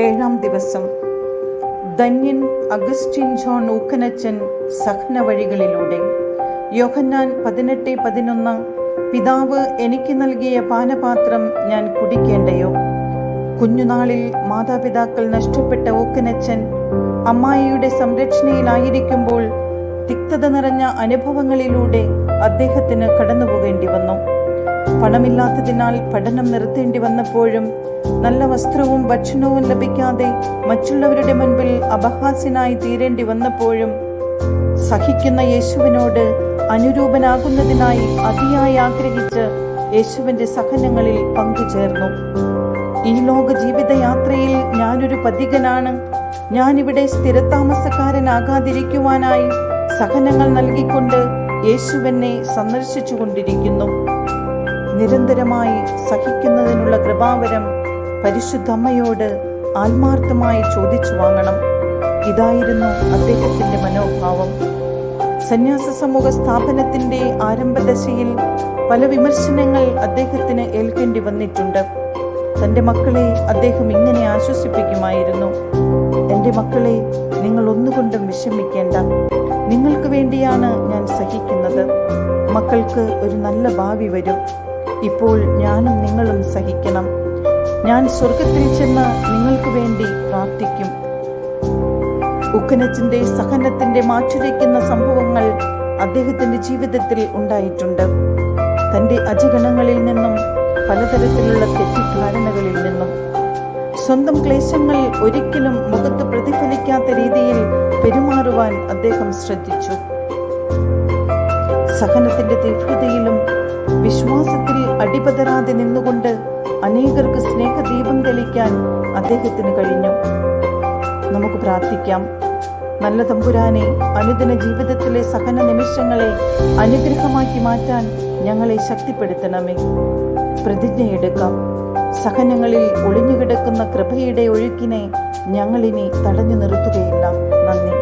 ഏഴാം ദിവസം. ധന്യൻ Augustine John ഊക്കനച്ചൻ. സഹന വഴികളിലൂടെ. യോഹന്നാൻ 18:11. പിതാവ് എനിക്ക് നൽകിയ പാനപാത്രം ഞാൻ കുടിക്കേണ്ടയോ? കുഞ്ഞുനാളിൽ മാതാപിതാക്കൾ നഷ്ടപ്പെട്ട ഊക്കനച്ചൻ അമ്മായിയുടെ സംരക്ഷണയിലായിരിക്കുമ്പോൾ തിക്തത നിറഞ്ഞ അനുഭവങ്ങളിലൂടെ അദ്ദേഹത്തിന് കടന്നുപോകേണ്ടി വന്നു. പണമില്ലാത്തതിനാൽ പഠനം നിർത്തേണ്ടി വന്നപ്പോഴും, നല്ല വസ്ത്രവും ഭക്ഷണവും ലഭിക്കാതെ മറ്റുള്ളവരുടെ മുൻപിൽ അപഹാസ്യനായി തീരേണ്ടി വന്നപ്പോഴും, സഹിക്കുന്ന യേശുവിനോട് അനുരൂപനാകുന്നതിനായി അതിയായി ആഗ്രഹിച്ച് യേശുവിൻ്റെ സഹനങ്ങളിൽ പങ്കുചേർന്നു. ഈ ലോക ജീവിതയാത്രയിൽ ഞാനൊരു പഥികനാണ്. ഞാനിവിടെ സ്ഥിരതാമസക്കാരനാകാതിരിക്കുവാനായി സഹനങ്ങൾ നൽകിക്കൊണ്ട് യേശുവിനെ സന്ദർശിച്ചു കൊണ്ടിരിക്കുന്നു. നിരന്തരമായി സഹിക്കുന്നതിനുള്ള കൃപാവരം പരിശുദ്ധ അമ്മയോട് ആത്മാർത്ഥമായി ചോദിച്ചു വാങ്ങണം. ഇതായിരുന്നു അദ്ദേഹത്തിൻ്റെ മനോഭാവം. സന്യാസ സമൂഹ സ്ഥാപനത്തിൻ്റെ ആരംഭദശയിൽ പല വിമർശനങ്ങൾ അദ്ദേഹത്തിന് ഏൽക്കേണ്ടി വന്നിട്ടുണ്ട്. തൻ്റെ മക്കളെ അദ്ദേഹം ഇങ്ങനെ ആശ്വസിപ്പിക്കുമായിരുന്നു: എൻ്റെ മക്കളെ, നിങ്ങൾ ഒന്നുകൊണ്ടും വിഷമിക്കേണ്ട. നിങ്ങൾക്ക് വേണ്ടിയാണ് ഞാൻ സഹിക്കുന്നത്. മക്കൾക്ക് ഒരു നല്ല ഭാവി വരും. ഇപ്പോൾ ഞാനും നിങ്ങളും സഹിക്കണം. ഞാൻ സ്വർഗത്തിൽ ചെന്ന് നിങ്ങൾക്ക് വേണ്ടി പ്രാർത്ഥിക്കും. ഊക്കനച്ചൻ്റെ സഹനത്തിൻ്റെ മാറ്റുരയ്ക്കുന്ന സംഭവങ്ങൾ അദ്ദേഹത്തിൻ്റെ ജീവിതത്തിൽ ഉണ്ടായിട്ടുണ്ട്. തൻ്റെ അജഗണങ്ങളിൽ നിന്നും, പലതരത്തിലുള്ള തെറ്റിദ്ധാരണകളിൽ നിന്നും, സ്വന്തം ക്ലേശങ്ങൾ ഒരിക്കലും മുഖത്ത് പ്രതിഫലിക്കാത്ത രീതിയിൽ പെരുമാറുവാൻ അദ്ദേഹം ശ്രദ്ധിച്ചു. സഹനത്തിൻ്റെ തീവ്രതയിലും വിശ്വാസത്തിൽ അടിപതരാതെ നിന്നുകൊണ്ട് അനേകർക്ക് സ്നേഹദീപം തെളിക്കാൻ അദ്ദേഹത്തിന് കഴിഞ്ഞു. നമുക്ക് പ്രാർത്ഥിക്കാം. നല്ല തമ്പുരാനെ, അനുദിന ജീവിതത്തിലെ സഹന നിമിഷങ്ങളെ അനുഗ്രഹമാക്കി മാറ്റാൻ ഞങ്ങളെ ശക്തിപ്പെടുത്തണമേ. പ്രതിജ്ഞയെടുക്കാം. സഹനങ്ങളിൽ ഒളിഞ്ഞുകിടക്കുന്ന കൃപയുടെ ഒഴുക്കിനെ ഞങ്ങളിനി തടഞ്ഞു നിർത്തുകയില്ല. നന്ദി.